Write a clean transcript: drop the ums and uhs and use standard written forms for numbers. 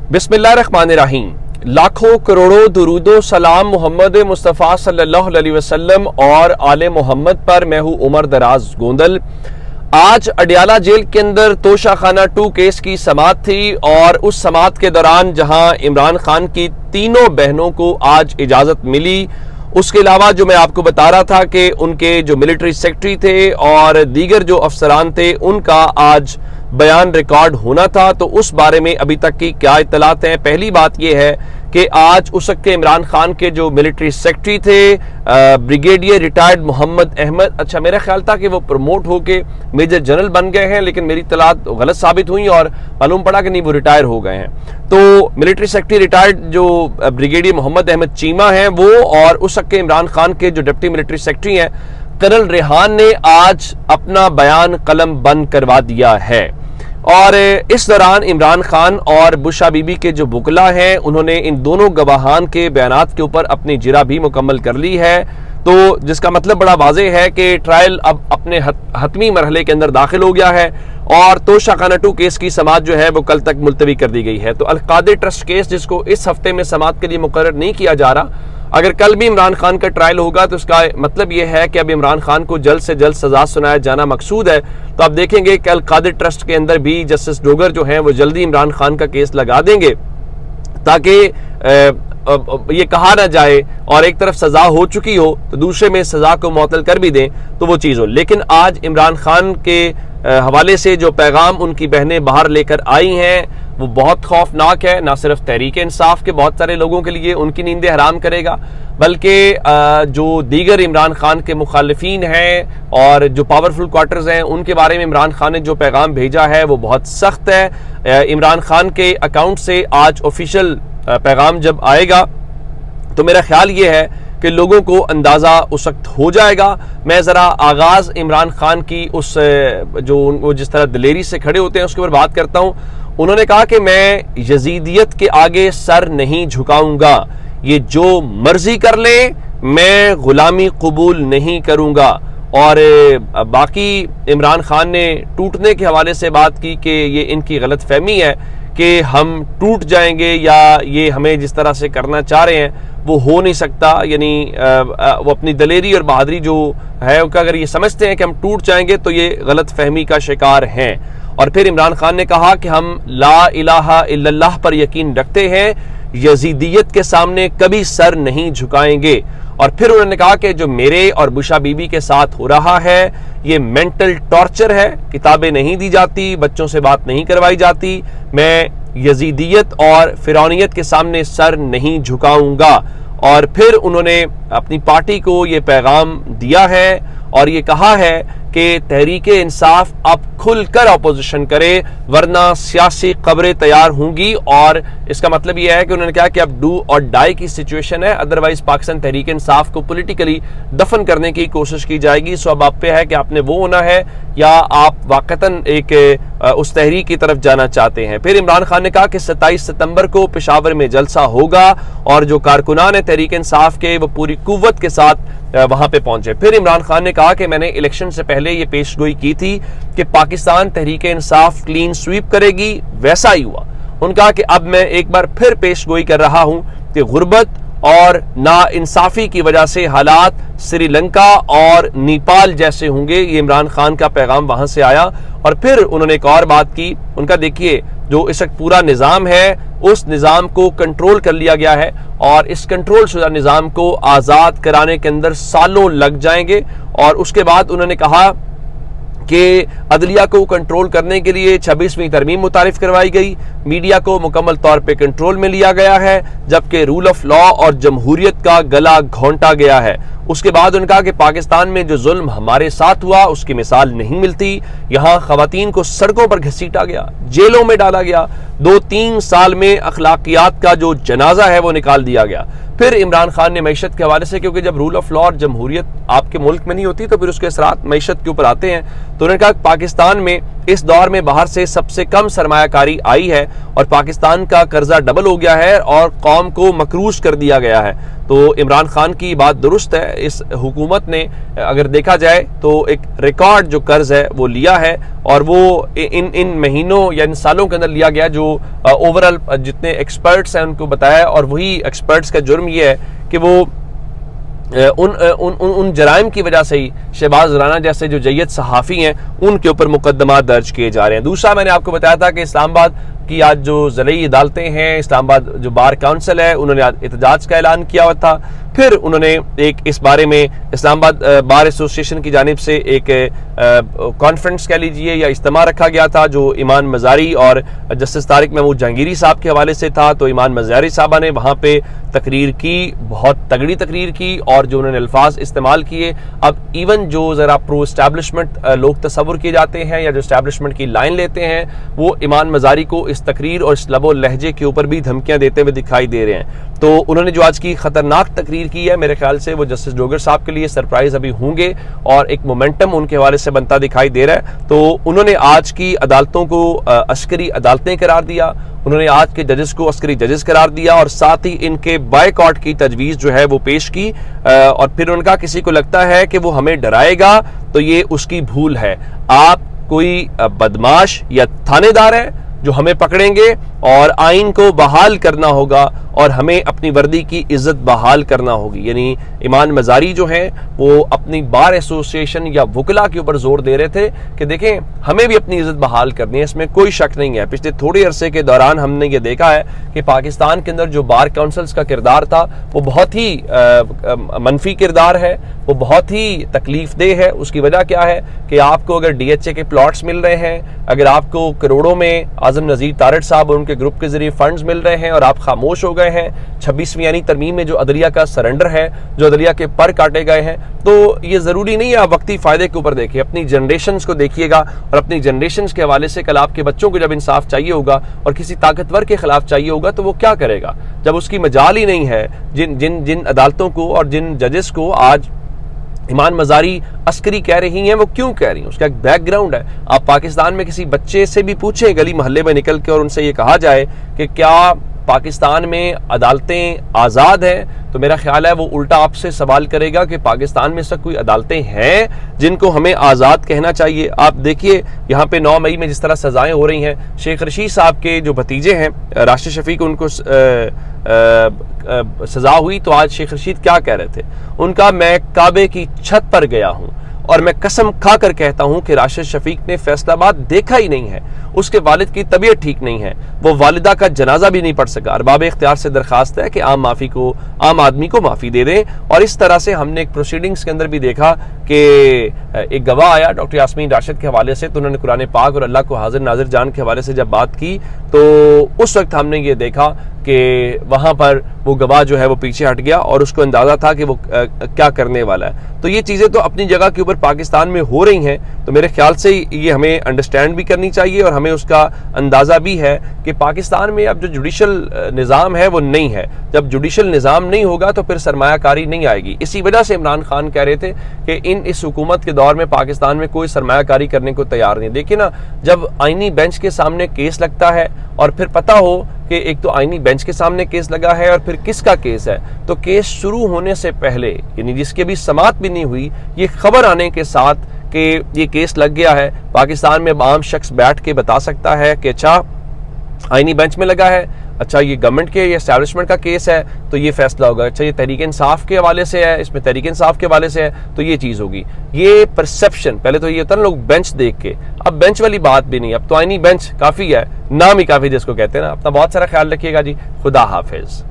बिस्मिल्लाहिर्रहमानिर्रहीम। लाखों करोड़ों दुरूदो सलाम मोहम्मद मुस्तफ़ा सल्लल्लाहु अलैहि वसल्लम और आले मोहम्मद पर। मैं हूँ उमर दराज गोंदल। आज अडियाला जेल के अंदर तोशाखाना 2 केस की समाअत थी और उस समाअत के दौरान जहां इमरान खान की तीनों बहनों को आज इजाज़त मिली, उसके अलावा जो मैं आपको बता रहा था कि उनके जो मिलिट्री सेक्रेटरी थे और दीगर जो अफसरान थे उनका आज बयान रिकॉर्ड होना था, तो उस बारे में अभी तक की क्या इत्तलात हैं। पहली बात यह है कि आज उस वक्त के इमरान खान के जो मिलिट्री सेक्रेटरी थे ब्रिगेडियर रिटायर्ड मोहम्मद अहमद, अच्छा मेरा ख्याल था कि वो प्रमोट होके मेजर जनरल बन गए हैं, लेकिन मेरी इत्तलात गलत साबित हुई और मालूम पड़ा कि नहीं, वो रिटायर हो गए हैं। तो मिलिट्री सेक्रेटरी रिटायर्ड जो ब्रिगेडियर मोहम्मद अहमद चीमा हैं वो, और उस वक्त के इमरान खान के जो डिप्टी मिलिट्री सेक्रेटरी हैं कर्नल रेहान ने आज अपना बयान कलम बंद करवा दिया है। और इस दौरान इमरान खान और बुशा बीबी के जो वकला हैं उन्होंने इन दोनों गवाहान के बयानात के ऊपर अपनी जिरा भी मुकम्मल कर ली है, तो जिसका मतलब बड़ा वाज़ेह है कि ट्रायल अब अपने हतमी मरहले के अंदर दाखिल हो गया है और तोशाखाना 2 केस की समाअत जो है वो कल तक मुलतवी कर दी गई है। तो अल-कादिर ट्रस्ट केस, जिसको इस हफ्ते में समाअत के लिए मुकर्रर नहीं किया जा रहा, अगर कल भी इमरान खान का ट्रायल होगा तो उसका मतलब यह है कि अब इमरान खान को जल्द से जल्द सजा सुनाया जाना मकसूद है। तो आप देखेंगे कि अल-कादिर ट्रस्ट के अंदर भी जस्टिस डोगर जो हैं वो जल्दी इमरान खान का केस लगा देंगे ताकि ये कहा ना जाए और एक तरफ सजा हो चुकी हो तो दूसरे में सजा को मुअत्तल कर भी दें तो वो चीज़ हो। लेकिन आज इमरान खान के हवाले से जो पैगाम उनकी बहनें बाहर लेकर आई हैं वो बहुत खौफनाक है। ना सिर्फ तहरीक इंसाफ के बहुत सारे लोगों के लिए उनकी नींदें हराम करेगा, बल्कि जो दीगर इमरान खान के मुखालिफिन हैं और जो पावरफुल क्वार्टर्स हैं उनके बारे में इमरान खान ने जो पैगाम भेजा है वो बहुत सख्त है। इमरान खान के अकाउंट से आज ऑफिशियल पैगाम जब आएगा तो मेरा ख्याल ये है कि लोगों को अंदाज़ा उस वक्त हो जाएगा। मैं ज़रा आगाज़ इमरान खान की उस जो वो जिस तरह दिलेरी से खड़े होते हैं उसके ऊपर बात करता हूँ। उन्होंने कहा कि मैं यजीदियत के आगे सर नहीं झुकाऊंगा, ये जो मर्जी कर ले मैं गुलामी कबूल नहीं करूंगा। और बाकी इमरान खान ने टूटने के हवाले से बात की कि ये इनकी गलत फहमी है कि हम टूट जाएंगे या ये हमें जिस तरह से करना चाह रहे हैं वो हो नहीं सकता। यानी वो अपनी दलेरी और बहादुरी जो है उनका अगर ये समझते हैं कि हम टूट जाएंगे तो ये गलत फहमी का शिकार हैं। और फिर इमरान खान ने कहा कि हम ला इलाहा इल्लल्लाह पर यकीन रखते हैं, यजीदियत के सामने कभी सर नहीं झुकाएंगे। और फिर उन्होंने कहा कि जो मेरे और बुशा बीबी के साथ हो रहा है ये मेंटल टॉर्चर है, किताबें नहीं दी जाती, बच्चों से बात नहीं करवाई जाती, मैं यजीदियत और फिरौनियत के सामने सर नहीं झुकाऊंगा। और फिर उन्होंने अपनी पार्टी को ये पैगाम दिया है और ये कहा है कि तहरीक इंसाफ अब खुलकर अपोजिशन करे वरना सियासी कब्रें तैयार होंगी। और इसका मतलब यह है कि उन्होंने कहा कि अब डू और डाई की सिचुएशन है, अदरवाइज पाकिस्तान तहरीक इंसाफ को पॉलिटिकली दफन करने की कोशिश की जाएगी। सो अब आप पे है कि आपने वो होना है या आप वाकतन एक उस तहरीक की तरफ जाना चाहते हैं। फिर इमरान खान ने कहा कि 27 सितंबर को पेशावर में जलसा होगा और जो कारकुनान है तहरीक इंसाफ के वो पूरी कुव्वत के साथ वहां पे पहुंचे। फिर इमरान खान ने कहा कि मैंने इलेक्शन से पहले ये पेशगोई की थी कि पाकिस्तान तहरीक इंसाफ क्लीन स्वीप करेगी, वैसा ही हुआ। उन्होंने कहा कि अब मैं एक बार फिर पेशगोई कर रहा हूं कि गुर्बत और ना इंसाफी की वजह से हालात श्रीलंका और नेपाल जैसे होंगे। ये इमरान खान का पैगाम वहां से आया। और फिर उन्होंने एक और बात की, उनका देखिए जो इस वक्त पूरा निज़ाम है उस निज़ाम को कंट्रोल कर लिया गया है और इस कंट्रोल शुदा निज़ाम को आज़ाद कराने के अंदर सालों लग जाएंगे। और उसके बाद उन्होंने कहा कि अदलिया को कंट्रोल करने के लिए 26वीं तरमीम मुतारिफ करवाई गई, मीडिया को मुकम्मल तौर पे कंट्रोल में लिया गया है, जबकि रूल ऑफ लॉ और जमहूरियत का गला घोंटा गया है। उसके बाद उन्होंने कहा कि पाकिस्तान में जो जुल्म हमारे साथ हुआ उसकी मिसाल नहीं मिलती। यहाँ खवातीन को सड़कों पर घसीटा गया, जेलों में डाला गया, 2-3 साल में अखलाकियात का जो जनाजा है वो निकाल दिया गया। फिर इमरान खान ने मैशत के हवाले से, क्योंकि जब रूल ऑफ लॉ और जमहूरियत आपके मुल्क में नहीं होती तो फिर उसके असरात मैशत के ऊपर आते हैं, तो उन्होंने कहा पाकिस्तान में اس دور میں باہر سے سب سے کم سرمایہ کاری آئی ہے اور پاکستان کا قرضہ ڈبل ہو گیا ہے اور قوم کو مکروز کر دیا گیا ہے۔ تو عمران خان کی بات درست ہے، اس حکومت نے اگر دیکھا جائے تو ایک ریکارڈ جو قرض ہے وہ لیا ہے، اور وہ ان مہینوں یا ان سالوں کے اندر لیا گیا جو اوورال جتنے ایکسپرٹس ہیں ان کو بتایا، اور وہی ایکسپرٹس کا جرم یہ ہے کہ وہ ان جرائم کی وجہ سے ہی شہباز رانا جیسے جو جید صحافی ہیں ان کے اوپر مقدمات درج کیے جا رہے ہیں۔ دوسرا میں نے آپ کو بتایا تھا کہ اسلام آباد کی آج جو ضلعی عدالتیں ہیں، اسلام آباد جو بار کونسل ہے، انہوں نے احتجاج کا اعلان کیا ہوا تھا۔ پھر انہوں نے ایک اس بارے میں اسلام آباد بار ایسوسیشن کی جانب سے ایک کانفرنس کہہ لیجئے یا اجتماع رکھا گیا تھا جو ایمان مزاری اور جسٹس طارق محمود جہانگیری صاحب کے حوالے سے تھا۔ تو ایمان مزاری صاحبہ نے وہاں پہ تقریر کی، بہت تگڑی تقریر کی، اور جو انہوں نے الفاظ استعمال کیے، اب ایون جو ذرا پرو اسٹیبلشمنٹ لوگ تصور کیے جاتے ہیں یا جو اسٹیبلشمنٹ کی لائن لیتے ہیں، وہ ایمان مزاری کو اس تقریر اور اس لب و لہجے کے اوپر بھی دھمکیاں دیتے ہوئے دکھائی دے رہے ہیں۔ تو انہوں نے جو آج کی خطرناک تقریر کی ہے، میرے خیال سے وہ جسٹس ڈوگر صاحب کے لیے سرپرائز ابھی ہوں گے، اور ایک مومنٹم ان کے حوالے سے بنتا دکھائی دے رہا ہے۔ تو انہوں نے آج کی عدالتوں کو عسکری عدالتیں قرار دیا، انہوں نے آج کے ججز کو عسکری ججز قرار دیا، اور ساتھ ہی ان کے بائیکاٹ کی تجویز جو ہے وہ پیش کی، اور پھر ان کا کسی کو لگتا ہے کہ وہ ہمیں ڈرائے گا تو یہ اس کی بھول ہے۔ آپ کوئی بدماش یا تھانے دار ہے جو ہمیں پکڑیں گے، اور آئین کو بحال کرنا ہوگا اور ہمیں اپنی وردی کی عزت بحال کرنا ہوگی۔ یعنی ایمان مزاری جو ہیں وہ اپنی بار ایسوسیشن یا وکلا کے اوپر زور دے رہے تھے کہ دیکھیں ہمیں بھی اپنی عزت بحال کرنی ہے، اس میں کوئی شک نہیں ہے۔ پچھلے تھوڑے عرصے کے دوران ہم نے یہ دیکھا ہے کہ پاکستان کے اندر جو بار کونسلز کا کردار تھا وہ بہت ہی منفی کردار ہے، وہ بہت ہی تکلیف دہ ہے۔ اس کی وجہ کیا ہے کہ آپ کو اگر ڈی ایچ اے کے پلاٹس مل رہے ہیں، اگر آپ کو کروڑوں میں اعظم نذیر تارڑ صاحب اور ان کے گروپ کے ذریعے فنڈز مل رہے ہیں اور آپ خاموش ہو گئے ہیں، 26ویں یعنی ترمیم میں جو عدلیہ کا سرنڈر ہے، جو عدلیہ کے پر کاٹے گئے ہیں، تو یہ ضروری نہیں ہے آپ وقتی فائدے کے اوپر دیکھیں، اپنی جنریشنز کو دیکھیے گا، اور اپنی جنریشنز کے حوالے سے کل آپ کے بچوں کو جب انصاف چاہیے ہوگا اور کسی طاقتور کے خلاف چاہیے ہوگا تو وہ کیا کرے گا جب اس کی مجال ہی نہیں ہے۔ جن عدالتوں کو اور جن ججز کو آج ایمان مزاری عسکری کہہ رہی ہیں، وہ کیوں کہہ رہی ہیں؟ اس کا ایک بیک گراؤنڈ ہے۔ آپ پاکستان میں کسی بچے سے بھی پوچھیں گلی محلے میں نکل کے اور ان سے یہ کہا جائے کہ کیا پاکستان میں عدالتیں آزاد ہیں، تو میرا خیال ہے وہ الٹا آپ سے سوال کرے گا کہ پاکستان میں کوئی عدالتیں ہیں جن کو ہمیں آزاد کہنا چاہیے۔ آپ دیکھیے یہاں پہ 9 مئی میں جس طرح سزائیں ہو رہی ہیں، شیخ رشید صاحب کے جو بھتیجے ہیں راشد شفیق، ان کو سزا ہوئی تو آج شیخ رشید کیا کہہ رہے تھے؟ ان کا میں کعبے کی چھت پر گیا ہوں اور میں قسم کھا کر کہتا ہوں کہ راشد شفیق نے فیصل آباد دیکھا ہی نہیں ہے، اس کے والد کی طبیعت ٹھیک نہیں ہے، وہ والدہ کا جنازہ بھی نہیں پڑھ سکا۔ ارباب اختیار سے درخواست ہے کہ عام آدمی کو معافی دے دیں۔ اور اس طرح سے ہم نے ایک پروسیڈنگز کے اندر بھی دیکھا کہ ایک گواہ آیا ڈاکٹر یاسمین راشد کے حوالے سے، تو انہوں نے قرآن پاک اور اللہ کو حاضر ناظر جان کے حوالے سے جب بات کی تو اس وقت ہم نے یہ دیکھا کہ وہاں پر وہ گواہ جو ہے وہ پیچھے ہٹ گیا اور اس کو اندازہ تھا کہ وہ کیا کرنے والا ہے۔ تو یہ چیزیں تو اپنی جگہ کے اوپر پاکستان میں ہو رہی ہیں، تو میرے خیال سے یہ ہمیں انڈرسٹینڈ بھی کرنی چاہیے، اور ہمیں اس کا اندازہ بھی ہے کہ پاکستان میں اب جو جوڈیشل نظام ہے وہ نہیں ہے۔ جب جوڈیشل نظام نہیں ہوگا تو پھر سرمایہ کاری نہیں آئے گی۔ اسی وجہ سے عمران خان کہہ رہے تھے کہ اس حکومت کے دور میں پاکستان میں کوئی سرمایہ کاری کرنے کو تیار نہیں۔ دیکھیں نا، جب آئینی بینچ کے سامنے کیس لگتا ہے اور پھر پتہ ہو کہ ایک تو آئینی بینچ کے سامنے کیس لگا ہے اور پھر کس کا کیس ہے، تو کیس شروع ہونے سے پہلے یعنی جس کی بھی سماعت بھی نہیں ہوئی، یہ خبر آنے کے ساتھ کہ یہ کیس لگ گیا ہے، پاکستان میں عام شخص بیٹھ کے بتا سکتا ہے کہ اچھا آئینی بینچ میں لگا ہے، اچھا یہ گورنمنٹ کے یا اسٹیبلشمنٹ کا کیس ہے تو یہ فیصلہ ہوگا، اچھا یہ تحریک انصاف کے حوالے سے ہے، اس میں تحریک انصاف کے حوالے سے ہے تو یہ چیز ہوگی۔ یہ پرسپشن پہلے تو یہ ہوتا ہے نا، لوگ بینچ دیکھ کے، اب بینچ والی بات بھی نہیں، اب تو آئینی بینچ کافی ہے، نام ہی کافی جس کو کہتے ہیں نا۔ اپنا بہت سارا خیال رکھیے گا جی، خدا حافظ۔